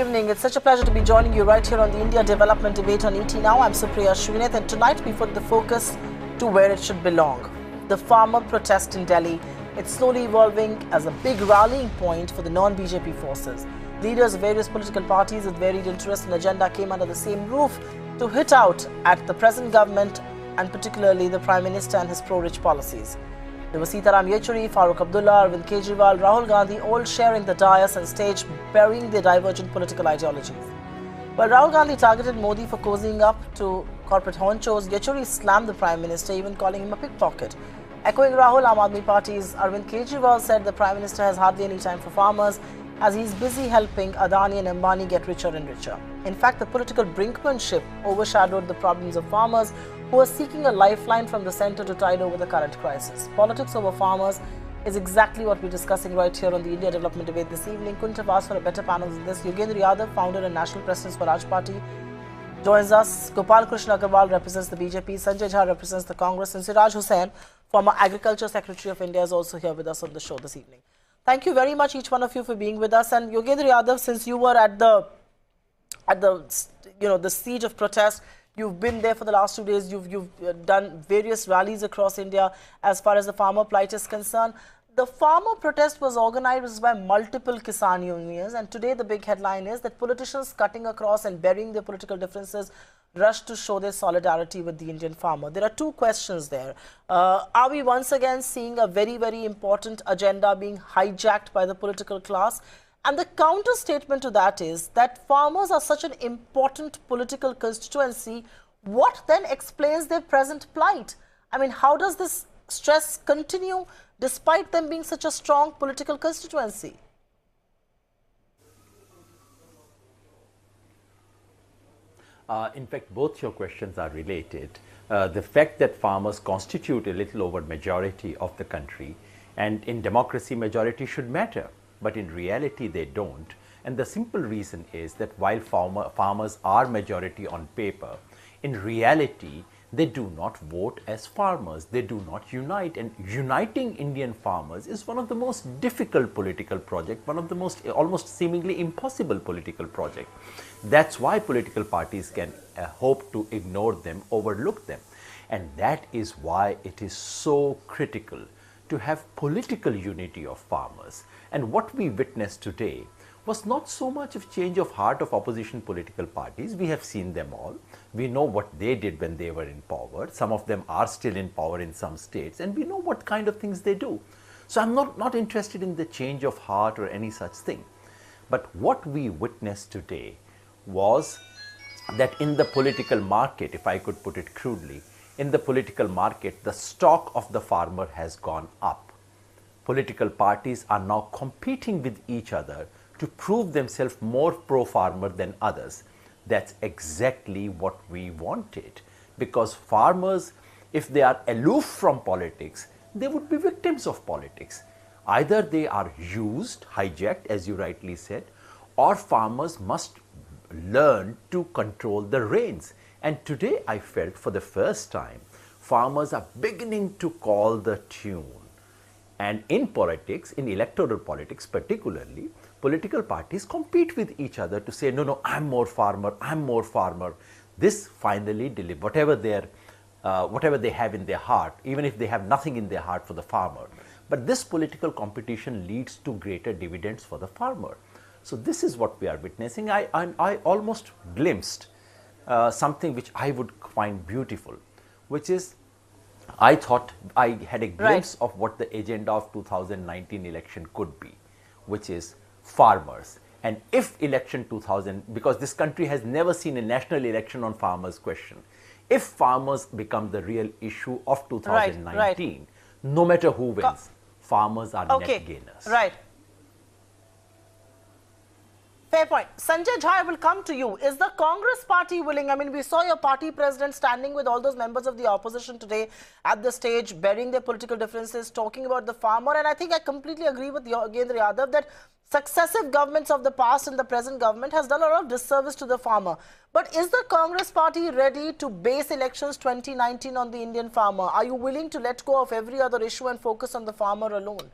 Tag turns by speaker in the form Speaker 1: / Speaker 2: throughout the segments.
Speaker 1: evening. It's such a pleasure to be joining you right here on the India Development Debate on ET Now. I'm Supriya Srinath, and tonight we put the focus to where it should belong. The farmer protest in Delhi. It's slowly evolving as a big rallying point for the non-BJP forces. Leaders of various political parties with varied interests and agenda came under the same roof to hit out at the present government and particularly the Prime Minister and his pro-rich policies. There were Sitaram Yechuri, Farooq Abdullah, Arvind Kejriwal, Rahul Gandhi all sharing the dais and stage burying their divergent political ideologies. While Rahul Gandhi targeted Modi for cozying up to corporate honchos, Yechuri slammed the Prime Minister, even calling him a pickpocket. Echoing Rahul, Aam Aadmi Party's Arvind Kejriwal said the Prime Minister has hardly any time for farmers as he's busy helping Adani and Ambani get richer and richer. In fact, the political brinkmanship overshadowed the problems of farmers who are seeking a lifeline from the centre to tide over the current crisis. Politics over farmers is exactly what we're discussing right here on the India Development Debate this evening. Couldn't have asked for a better panel than this. Yogendra Yadav, founder and national president for Raj Party, joins us. Gopal Krishna Agarwal represents the BJP. Sanjay Jha represents the Congress. And Siraj Hussain, former Agriculture Secretary of India, is also here with us on the show this evening. Thank you very much, each one of you, for being with us. And Yogendra Yadav, since you were at the siege of protest, you've been there for the last 2 days. You've done various rallies across India as far as the farmer plight is concerned. The farmer protest was organized by multiple Kisan unions, and today the big headline is that politicians cutting across and burying their political differences rush to show their solidarity with the Indian farmer. There are two questions there. Are we once again seeing a very, very important agenda being hijacked by the political class? And the counter statement to that is that farmers are such an important political constituency. What then explains their present plight? I mean, how does this stress continue despite them being such a strong political constituency?
Speaker 2: In fact, both your questions are related. The fact that farmers constitute a little over majority of the country, and in democracy majority should matter, but in reality they don't. And the simple reason is that while farmers are majority on paper, in reality they do not vote as farmers, they do not unite, and uniting Indian farmers is one of the most difficult political projects, one of the most almost seemingly impossible political project. That's why political parties can hope to ignore them, overlook them, and that is why it is so critical to have political unity of farmers. And what we witnessed today was not so much of change of heart of opposition political parties. We have seen them all. We know what they did when they were in power. Some of them are still in power in some states, and we know what kind of things they do. So I'm not interested in the change of heart or any such thing. But what we witnessed today was that in the political market, if I could put it crudely, in the political market, the stock of the farmer has gone up. Political parties are now competing with each other to prove themselves more pro-farmer than others. That's exactly what we wanted, because farmers, if they are aloof from politics, they would be victims of politics. Either they are used, hijacked, as you rightly said, or farmers must learn to control the reins. And today I felt for the first time, farmers are beginning to call the tune. And in politics, in electoral politics particularly, political parties compete with each other to say, no, I'm more farmer, I'm more farmer. This finally delivers whatever they have in their heart, even if they have nothing in their heart for the farmer. But this political competition leads to greater dividends for the farmer. So this is what we are witnessing. I almost glimpsed something which I would find beautiful, which is, I thought I had a glimpse of what the agenda of 2019 election could be, which is farmers. And if election 2000, because this country has never seen a national election on farmers question, if farmers become the real issue of 2019, no matter who wins, farmers are net gainers.
Speaker 1: Right. Fair point. Sanjay Jha, I will come to you. Is the Congress party willing? I mean, we saw your party president standing with all those members of the opposition today at the stage, burying their political differences, talking about the farmer. And I think I completely agree with Yogendra Yadav that successive governments of the past and the present government has done a lot of disservice to the farmer. But is the Congress party ready to base elections 2019 on the Indian farmer? Are you willing to let go of every other issue and focus on the farmer alone?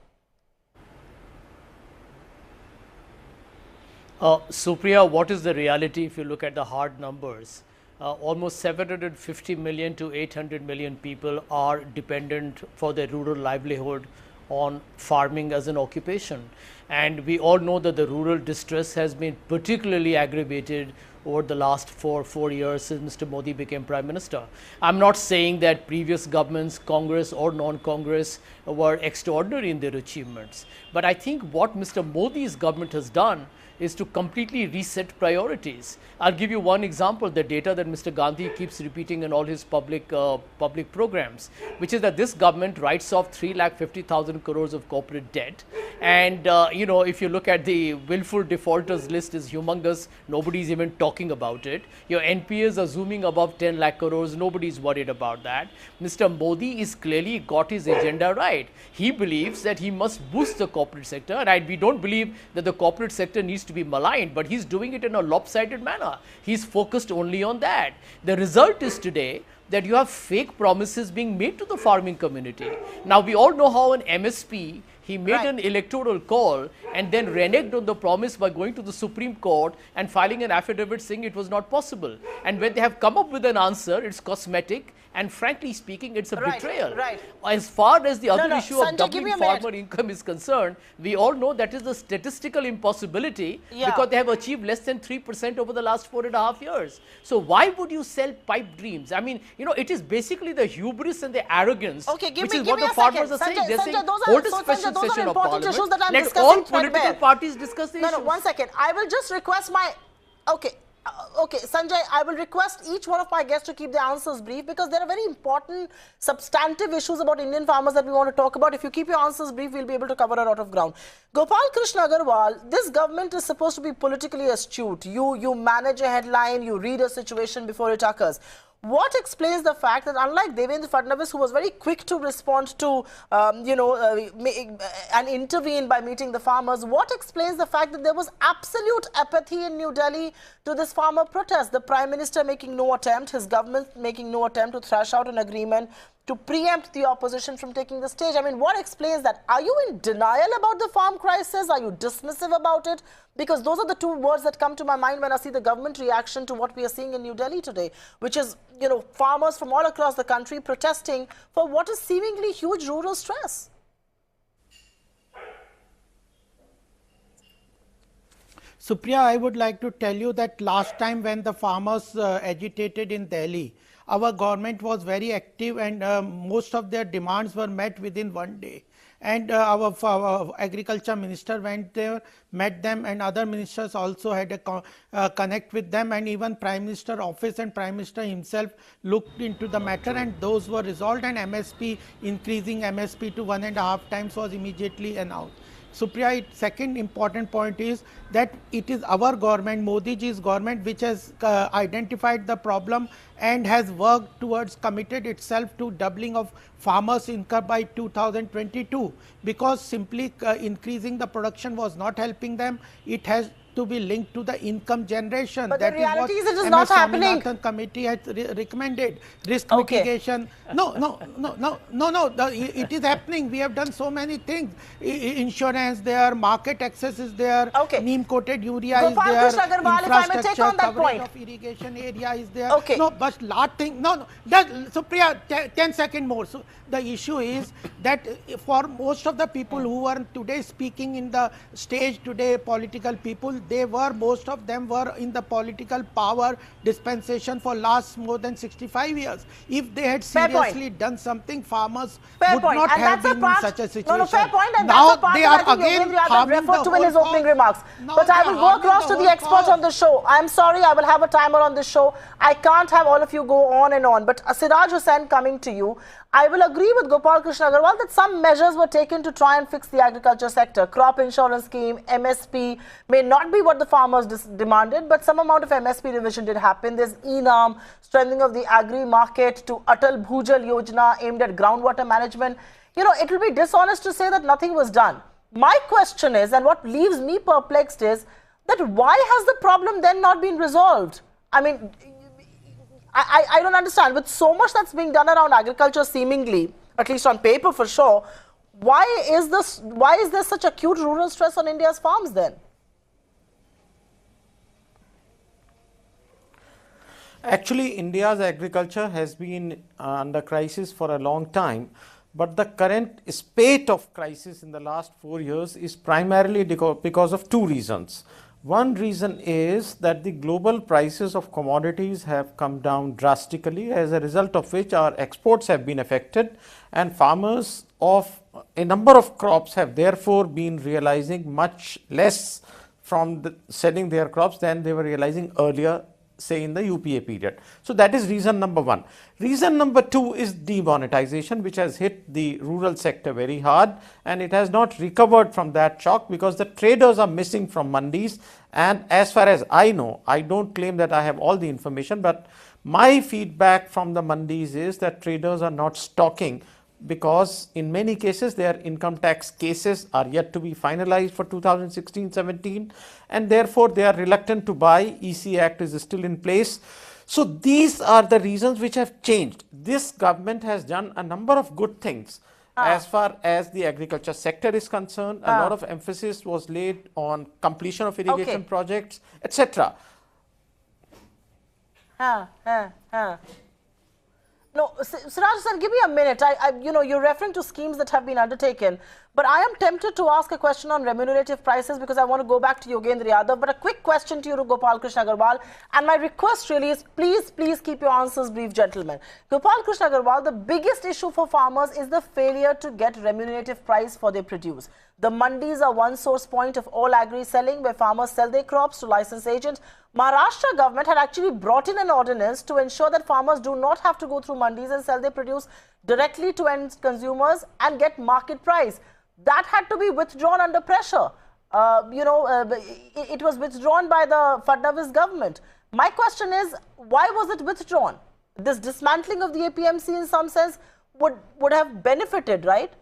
Speaker 3: Supriya, what is the reality if you look at the hard numbers? Almost 750 million to 800 million people are dependent for their rural livelihood on farming as an occupation. And we all know that the rural distress has been particularly aggravated over the last four years since Mr. Modi became Prime Minister. I'm not saying that previous governments, Congress or non-Congress, were extraordinary in their achievements. But I think what Mr. Modi's government has done is to completely reset priorities. I'll give you one example, the data that Mr. Gandhi keeps repeating in all his public programs, which is that this government writes off 3,50,000 crores of corporate debt. And if you look at the willful defaulters list is humongous, nobody's even talking about it. Your NPAs are zooming above 10 lakh crores, nobody's worried about that. Mr. Modi is clearly got his agenda right. He believes that he must boost the corporate sector, and we don't believe that the corporate sector needs to be maligned, but he's doing it in a lopsided manner. He's focused only on that. The result is today that you have fake promises being made to the farming community. Now, we all know how an MSP, he made an electoral call and then reneged on the promise by going to the Supreme Court and filing an affidavit saying it was not possible. And when they have come up with an answer, it's cosmetic, and frankly speaking, it's a betrayal. As far as the other issue of doubling farmer income is concerned, we all know that is a statistical impossibility because they have achieved less than 3% over the last 4.5 years. So why would you sell pipe dreams? I mean, it is basically the hubris and the arrogance, which is what the farmers are saying. They're saying, hold a special session of parliament, let all political parties discuss the issues.
Speaker 1: No, 1 second. I will just request my... Okay, Sanjay, I will request each one of my guests to keep their answers brief because there are very important substantive issues about Indian farmers that we want to talk about. If you keep your answers brief, we'll be able to cover a lot of ground. Gopal Krishna Agarwal, this government is supposed to be politically astute. You manage a headline, you read a situation before it occurs. What explains the fact that unlike Devendra Fadnavis, who was very quick to respond to, and intervene by meeting the farmers, what explains the fact that there was absolute apathy in New Delhi to this farmer protest? The Prime Minister making no attempt, his government making no attempt to thrash out an agreement to preempt the opposition from taking the stage. I mean, what explains that? Are you in denial about the farm crisis? Are you dismissive about it? Because those are the two words that come to my mind when I see the government reaction to what we are seeing in New Delhi today, which is, farmers from all across the country protesting for what is seemingly huge rural stress.
Speaker 4: Supriya, I would like to tell you that last time when the farmers agitated in Delhi, our government was very active and most of their demands were met within one day. And our agriculture minister went there, met them, and other ministers also had a connect with them, and even Prime Minister office and Prime Minister himself looked into the matter, and those were resolved, and MSP, increasing MSP to 1.5 times was immediately announced. Supriya, second important point is that it is our government, Modi ji's government, which has identified the problem and has worked towards, committed itself to doubling of farmers' income by 2022, because simply increasing the production was not helping them. It has to be linked to the income generation.
Speaker 1: But
Speaker 4: that
Speaker 1: the reality is it is
Speaker 4: MS
Speaker 1: not happening.
Speaker 4: Committee has recommended risk mitigation. No, it is happening. We have done so many things. Insurance there, market access is there, neem coated urea is there, infrastructure coverage of irrigation area is there. No, but last thing, Supriya, 10 seconds more. So the issue is that for most of the people who are today speaking in the stage today, political people, most of them were in the political power dispensation for last more than 65 years. If they had seriously done something, farmers would not have been in such a situation.
Speaker 1: No, fair point. And
Speaker 4: now
Speaker 1: that's
Speaker 4: they are again harming the
Speaker 1: to in his opening remarks. But I will go across to the expert on the show. I'm sorry, I will have a timer on this show. I can't have all of you go on and on. But Siraj Hussain, coming to you, I will agree with Gopal Krishna Agarwal that some measures were taken to try and fix the agriculture sector. Crop insurance scheme, MSP may not be what the farmers demanded, but some amount of MSP revision did happen. There's ENAM, strengthening of the agri market, to Atal Bhujal Yojana aimed at groundwater management. It will be dishonest to say that nothing was done. My question is, and what leaves me perplexed is, that why has the problem then not been resolved? I mean, I don't understand. With so much that's being done around agriculture, seemingly, at least on paper for sure, why is there such acute rural stress on India's farms then?
Speaker 5: Actually, India's agriculture has been under crisis for a long time, but the current spate of crisis in the last 4 years is primarily because of two reasons. One reason is that the global prices of commodities have come down drastically, as a result of which our exports have been affected, and farmers of a number of crops have therefore been realizing much less from selling their crops than they were realizing earlier, say in the UPA period. So that is reason number one. Reason number two is demonetization, which has hit the rural sector very hard, and it has not recovered from that shock because the traders are missing from mandis. And as far as I know, I don't claim that I have all the information, but my feedback from the mandis is that traders are not stocking, because in many cases their income tax cases are yet to be finalized for 2016-17, and therefore they are reluctant to buy. EC Act is still in place. So these are the reasons which have changed. This government has done a number of good things. As far as the agriculture sector is concerned, a lot of emphasis was laid on completion of irrigation projects, etc.
Speaker 1: No, Siraj sir, give me a minute. You know, you're referring to schemes that have been undertaken, but I am tempted to ask a question on remunerative prices because I want to go back to Yogendra Yadav. But a quick question to you, Gopal Krishna Agarwal, and my request really is, please keep your answers brief, gentlemen. Gopal Krishna Agarwal, the biggest issue for farmers is the failure to get remunerative price for their produce. The mandis are one source point of all agri selling, where farmers sell their crops to licensed agents. Maharashtra government had actually brought in an ordinance to ensure that farmers do not have to go through mandis and sell their produce directly to end consumers and get market price. That had to be withdrawn under pressure. It was withdrawn by the Fadnavis government. My question is, why was it withdrawn? This dismantling of the APMC in some sense would have benefited, right?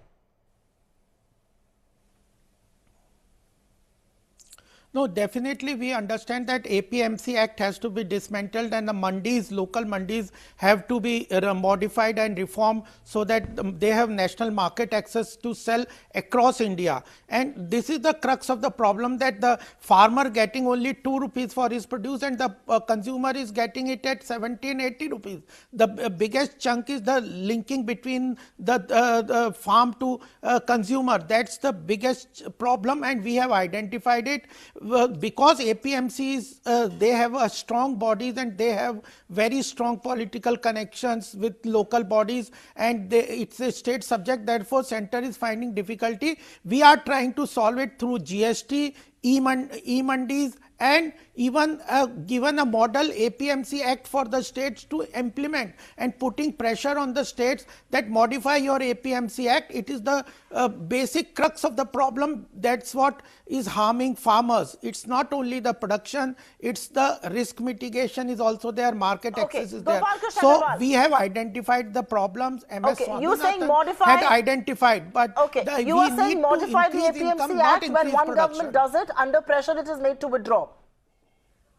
Speaker 4: No, definitely we understand that APMC Act has to be dismantled, and the mandis, local mandis, have to be modified and reformed so that they have national market access to sell across India. And this is the crux of the problem, that the farmer getting only 2 rupees for his produce and the consumer is getting it at 70 and 80 rupees. The biggest chunk is the linking between the farm to consumer. That's the biggest problem, and we have identified it. Because APMCs, they have a strong bodies and they have very strong political connections with local bodies, and it's a state subject. Therefore, center is finding difficulty. We are trying to solve it through GST, e-mandis, and even given a model APMC Act for the states to implement, and putting pressure on the states that modify your APMC Act. It is the basic crux of the problem. That's what is harming farmers. It's not only the production, it's the risk mitigation is also there, market access is there. So we have identified the problems. MS
Speaker 1: You saying modify?
Speaker 4: Had identified, but
Speaker 1: you are saying modify the APMC Act. When one government does it, under pressure it is made to withdraw.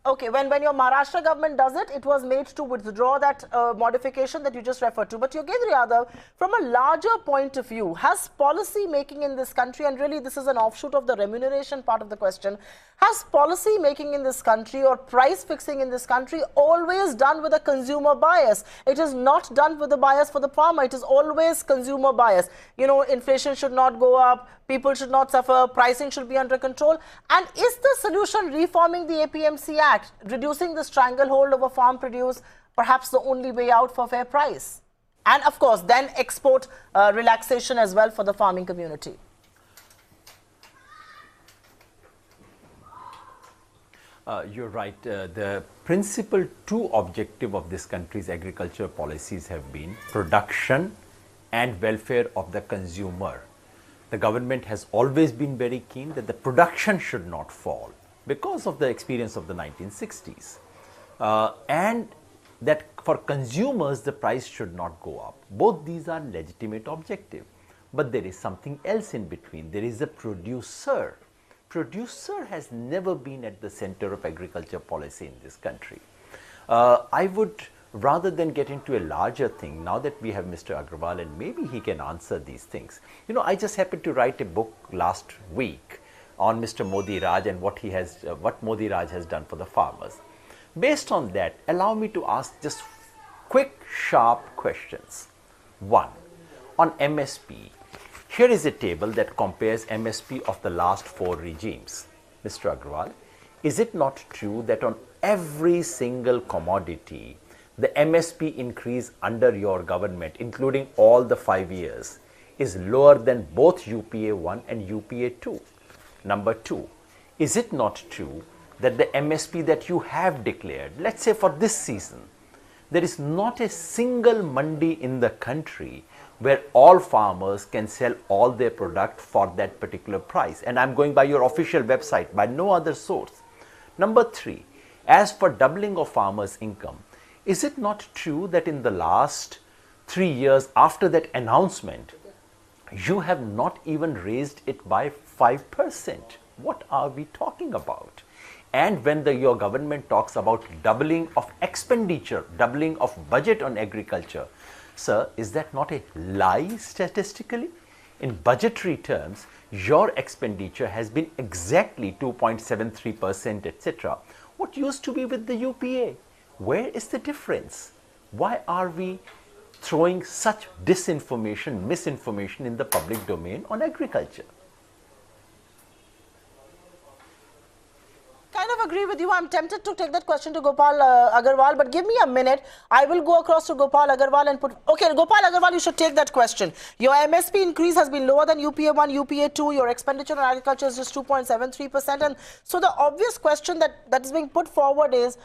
Speaker 1: Okay, when your Maharashtra government does it, it was made to withdraw that modification that you just referred to. But Yogendra Yadav, from a larger point of view, has policy making in this country, and really this is an offshoot of the remuneration part of the question, has policy making in this country or price fixing in this country always done with a consumer bias? It is not done with a bias for the farmer. It is always consumer bias. You know, inflation should not go up, people should not suffer, pricing should be under control. And is the solution reforming the APMC Act, reducing the stranglehold over farm produce, perhaps the only way out for fair price? And of course, then export relaxation as well for the farming community.
Speaker 2: You're right. The principal two objective of this country's agriculture policies have been production and welfare of the consumer. The government has always been very keen that the production should not fall because of the experience of the 1960s, and that for consumers the price should not go up. Both these are legitimate objectives, but there is something else in between. There is a producer. Producer has never been at the center of agriculture policy in this country. I would, rather than get into a larger thing, now that we have Mr. Agarwal and maybe he can answer these things. You know, I just happened to write a book last week on Mr. Modi Raj and what Modi Raj has done for the farmers. Based on that, allow me to ask just quick, sharp questions. One, on MSP. Here is a table that compares MSP of the last 4 regimes. Mr. Agarwal, is it not true that on every single commodity, the MSP increase under your government, including all the 5 years, is lower than both UPA 1 and UPA 2? Number 2, is it not true that the MSP that you have declared, let's say for this season, there is not a single mandi in the country where all farmers can sell all their product for that particular price? And I'm going by your official website, by no other source. Number 3, as for doubling of farmers' income, is it not true that in the last 3 years after that announcement, you have not even raised it by 5%? What are we talking about? And when your government talks about doubling of expenditure, doubling of budget on agriculture, sir, is that not a lie statistically? In budgetary terms, your expenditure has been exactly 2.73%, etc. What used to be with the UPA? Where is the difference? Why are we throwing such disinformation, misinformation in the public domain on agriculture?
Speaker 1: Kind of agree with you. I'm tempted to take that question to Gopal Agarwal, but give me a minute. I will go across to Gopal Agarwal and put... Okay, Gopal Agarwal, you should take that question. Your MSP increase has been lower than UPA 1, UPA 2. Your expenditure on agriculture is just 2.73%. And so the obvious question that is being put forward is,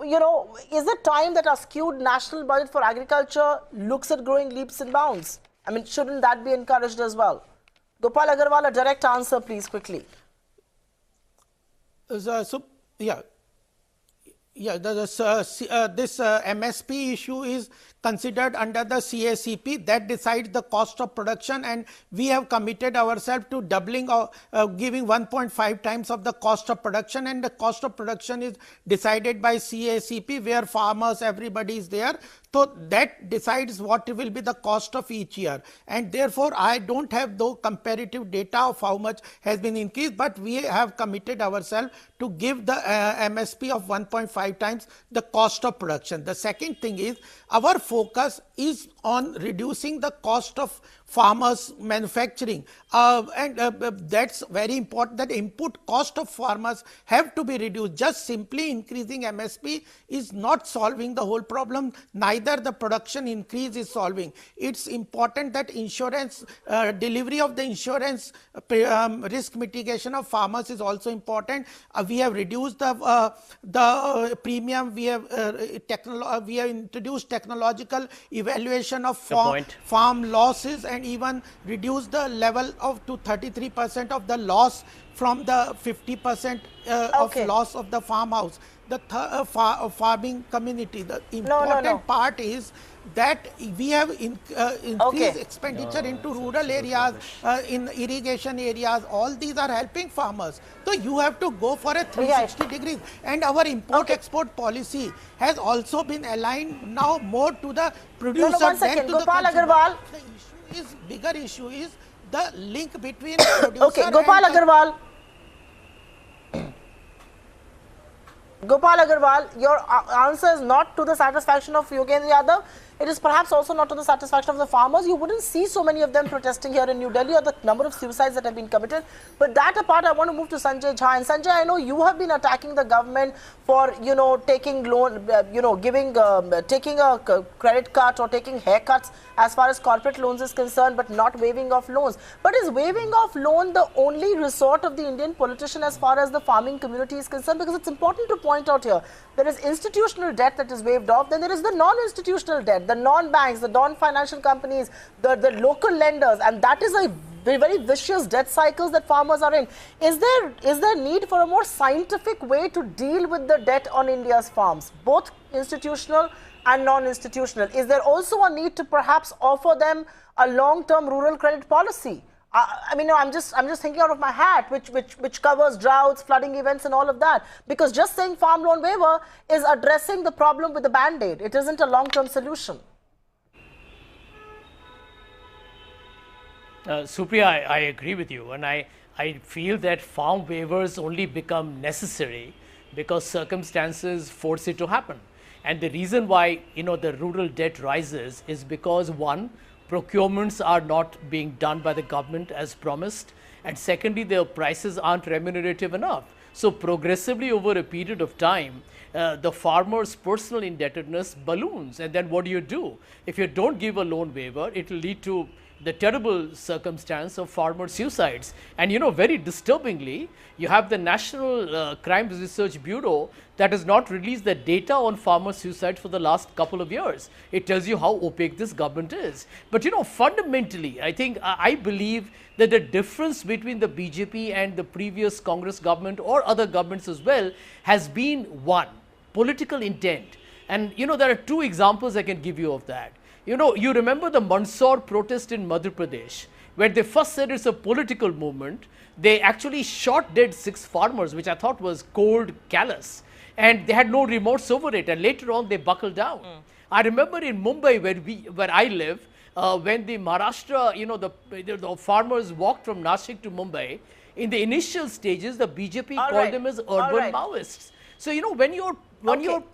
Speaker 1: you know, is it time that our skewed national budget for agriculture looks at growing leaps and bounds? I mean, shouldn't that be encouraged as well? Gopal Agarwal, a direct answer, please, quickly.
Speaker 4: This MSP issue is considered under the CACP that decides the cost of production, and we have committed ourselves to doubling or giving 1.5 times of the cost of production, and the cost of production is decided by CACP where farmers, everybody is there. So that decides what will be the cost of each year, and therefore I don't have though comparative data of how much has been increased, but we have committed ourselves to give the MSP of 1.5 times the cost of production. The second thing is our focus is on reducing the cost of farmers manufacturing, and that's very important, that input cost of farmers have to be reduced. Just simply increasing MSP is not solving the whole problem, neither the production increase is solving. It's important that insurance, delivery of the insurance risk mitigation of farmers is also important. We have reduced the premium, we have introduced technological evaluation of farm losses, and even reduce the level of to 33% of the loss from the 50% of loss of the farmhouse. The farming community, the important part is that we have increased expenditure into rural areas, in irrigation areas. All these are helping farmers. So you have to go for a 360 degrees, and our import-export policy has also been aligned now more to the producer than to
Speaker 1: Gopal
Speaker 4: the consumer.
Speaker 1: Agarwal.
Speaker 4: Bigger issue is the link between producer
Speaker 1: Gopal Agarwal. Gopal Agarwal, your answer is not to the satisfaction of Yogendra Yadav. It is perhaps also not to the satisfaction of the farmers. You wouldn't see so many of them protesting here in New Delhi, or the number of suicides that have been committed. But that apart, I want to move to Sanjay Jha. And Sanjay, I know you have been attacking the government for, you know, taking loan, taking a credit cut or taking haircuts as far as corporate loans is concerned, but not waiving off loans. But is waiving off loan the only resort of the Indian politician as far as the farming community is concerned? Because it's important to point out here, there is institutional debt that is waived off, then there is the non-institutional debt, the non-banks, the non-financial companies, the local lenders, and that is a very vicious debt cycles that farmers are in. Is there need for a more scientific way to deal with the debt on India's farms, both institutional and non-institutional? Is there also a need to perhaps offer them a long-term rural credit policy? I mean, no, I'm just thinking out of my hat, which covers droughts, flooding events, and all of that. Because just saying farm loan waiver is addressing the problem with the band-aid. It isn't a long-term solution.
Speaker 3: Supriya, I agree with you, and I feel that farm waivers only become necessary because circumstances force it to happen. And the reason why, the rural debt rises is because, one, procurements are not being done by the government as promised, and secondly, their prices aren't remunerative enough. So progressively over a period of time, the farmer's personal indebtedness balloons. And then what do? If you don't give a loan waiver, it will lead to the terrible circumstance of farmer suicides. And very disturbingly, you have the National Crime Research Bureau that has not released the data on farmer suicides for the last couple of years. It tells you how opaque this government is. But fundamentally, I believe that the difference between the BJP and the previous Congress government or other governments as well has been, one, political intent. And there are two examples I can give you of that. You remember the Mandsaur protest in Madhya Pradesh, where they first said it's a political movement. They actually shot dead 6 farmers, which I thought was cold, callous, and they had no remorse over it. And later on, they buckled down. I remember in Mumbai, where I live, when the Maharashtra, the farmers walked from Nashik to Mumbai. In the initial stages, the BJP called them as urban Maoists. So when your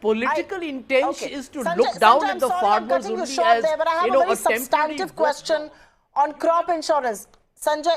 Speaker 3: political intent is to look down at the farmers only as
Speaker 1: but I have a very substantive question on crop insurance. Sanjay,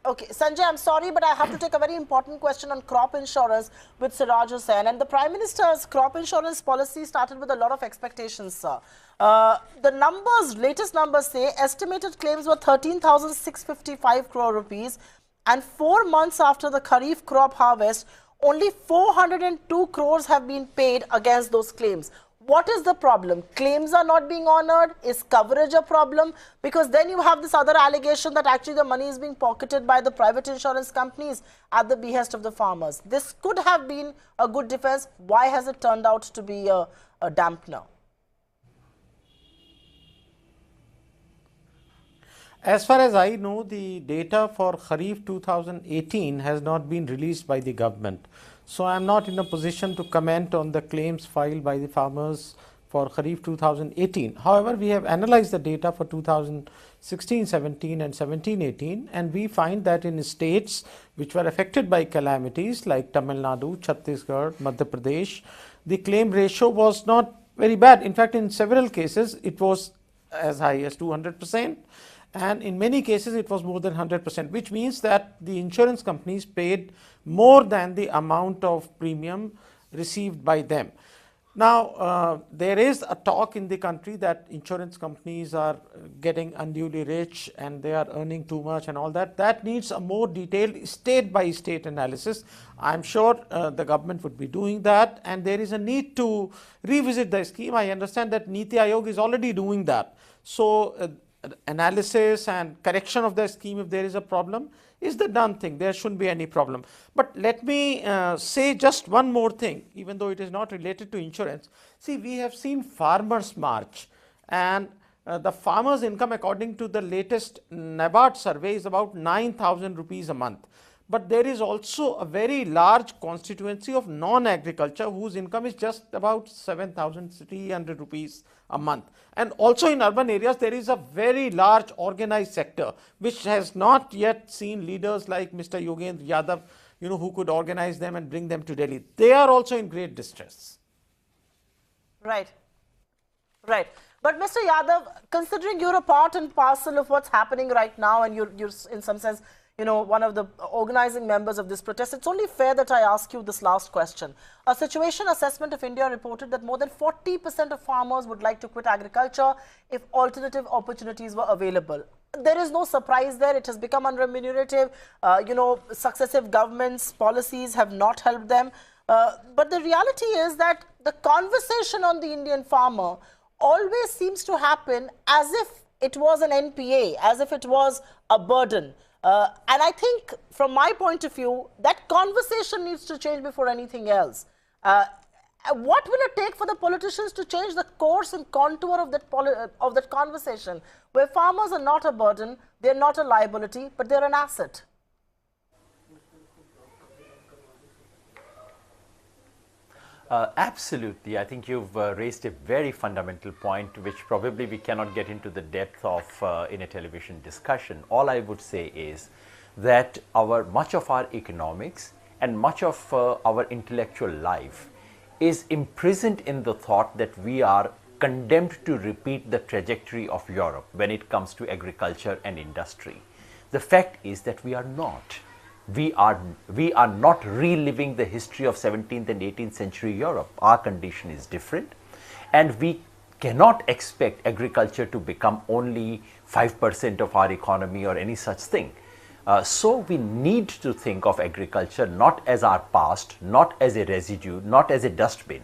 Speaker 1: I'm sorry, but I have to take a very important question on crop insurance with Siraj Hussain. And the Prime Minister's crop insurance policy started with a lot of expectations, sir. The latest numbers say estimated claims were 13,655 crore rupees, and 4 months after the Kharif crop harvest, only 402 crores have been paid against those claims. What is the problem? Claims are not being honored? Is coverage a problem? Because then you have this other allegation that actually the money is being pocketed by the private insurance companies at the behest of the farmers. This could have been a good defense. Why has it turned out to be a dampener?
Speaker 5: As far as I know, the data for Kharif 2018 has not been released by the government. So I am not in a position to comment on the claims filed by the farmers for Kharif 2018. However, we have analyzed the data for 2016-17 and 17-18, and we find that in states which were affected by calamities like Tamil Nadu, Chhattisgarh, Madhya Pradesh, the claim ratio was not very bad. In fact, in several cases, it was as high as 200%. And in many cases, it was more than 100%, which means that the insurance companies paid more than the amount of premium received by them. Now, there is a talk in the country that insurance companies are getting unduly rich and they are earning too much and all that. That needs a more detailed state-by-state analysis. I'm sure the government would be doing that, and there is a need to revisit the scheme. I understand that Niti Aayog is already doing that. So, analysis and correction of the scheme, if there is a problem, is the done thing. There shouldn't be any problem. But let me say just one more thing, even though it is not related to insurance. See, we have seen farmers march, and the farmers' income, according to the latest NABARD survey, is about 9,000 rupees a month. But there is also a very large constituency of non-agriculture whose income is just about 7,300 rupees a month. And also in urban areas, there is a very large organized sector which has not yet seen leaders like Mr. Yogendra Yadav, who could organize them and bring them to Delhi. They are also in great distress.
Speaker 1: Right. Right. But Mr. Yadav, considering you're a part and parcel of what's happening right now, and you're in some sense, one of the organizing members of this protest, it's only fair that I ask you this last question. A situation assessment of India reported that more than 40% of farmers would like to quit agriculture if alternative opportunities were available. There is no surprise there. It has become unremunerative. Successive governments' policies have not helped them. But the reality is that the conversation on the Indian farmer always seems to happen as if it was an NPA, as if it was a burden. And I think, from my point of view, that conversation needs to change before anything else. What will it take for the politicians to change the course and contour of that conversation, where farmers are not a burden, they're not a liability, but they're an asset?
Speaker 2: Absolutely. I think you've raised a very fundamental point, which probably we cannot get into the depth of in a television discussion. All I would say is that much of our economics and much of our intellectual life is imprisoned in the thought that we are condemned to repeat the trajectory of Europe when it comes to agriculture and industry. The fact is that we are not. We are not reliving the history of 17th and 18th century Europe. Our condition is different, and we cannot expect agriculture to become only 5% of our economy or any such thing. So we need to think of agriculture not as our past, not as a residue, not as a dustbin,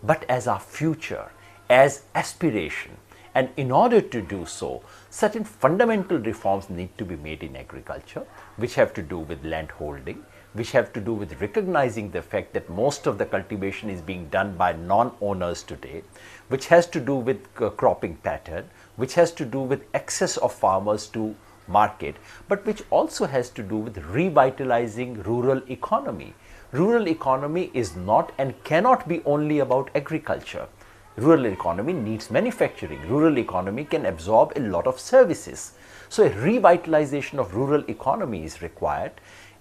Speaker 2: but as our future, as aspiration. And in order to do so, certain fundamental reforms need to be made in agriculture, which have to do with land holding, which have to do with recognizing the fact that most of the cultivation is being done by non-owners today, which has to do with cropping pattern, which has to do with access of farmers to market, but which also has to do with revitalizing rural economy. Rural economy is not and cannot be only about agriculture. Rural economy needs manufacturing. Rural economy can absorb a lot of services. So a revitalization of rural economy is required.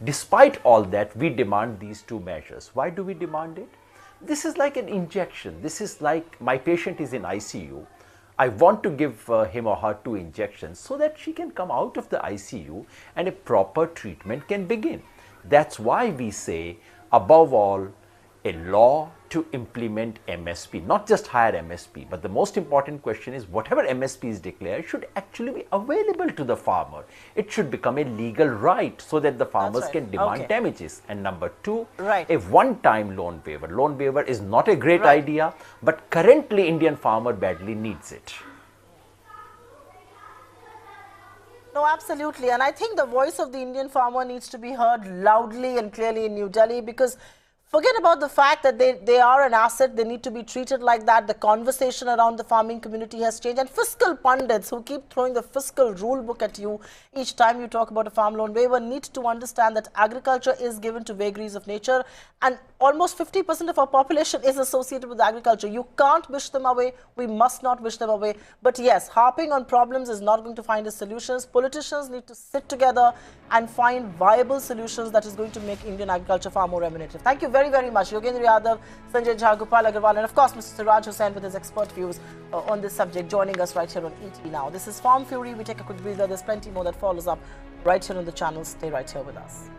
Speaker 2: Despite all that, we demand these two measures. Why do we demand it? This is like an injection. This is like my patient is in ICU. I want to give him or her 2 injections so that she can come out of the ICU and a proper treatment can begin. That's why we say, above all, a law to implement MSP, not just higher MSP, but the most important question is whatever MSP is declared should actually be available to the farmer. It should become a legal right so that the farmers can demand damages. And number 2, a one-time loan waiver. Loan waiver is not a great idea, but currently Indian farmer badly needs it.
Speaker 1: No, absolutely. And I think the voice of the Indian farmer needs to be heard loudly and clearly in New Delhi, because forget about the fact that they are an asset. They need to be treated like that. The conversation around the farming community has changed. And fiscal pundits who keep throwing the fiscal rule book at you each time you talk about a farm loan waiver need to understand that agriculture is given to vagaries of nature. And almost 50% of our population is associated with agriculture. You can't wish them away. We must not wish them away. But yes, harping on problems is not going to find us solutions. Politicians need to sit together and find viable solutions that is going to make Indian agriculture far more remunerative. Thank you very much, Yogendra Yadav, Sanjay Jha, Gopal Agarwal, and of course Mr. Siraj Hussain with his expert views on this subject, joining us right here on ET Now. This is Farm Fury. We take a quick breather. There's plenty more that follows up right here on the channel. Stay right here with us.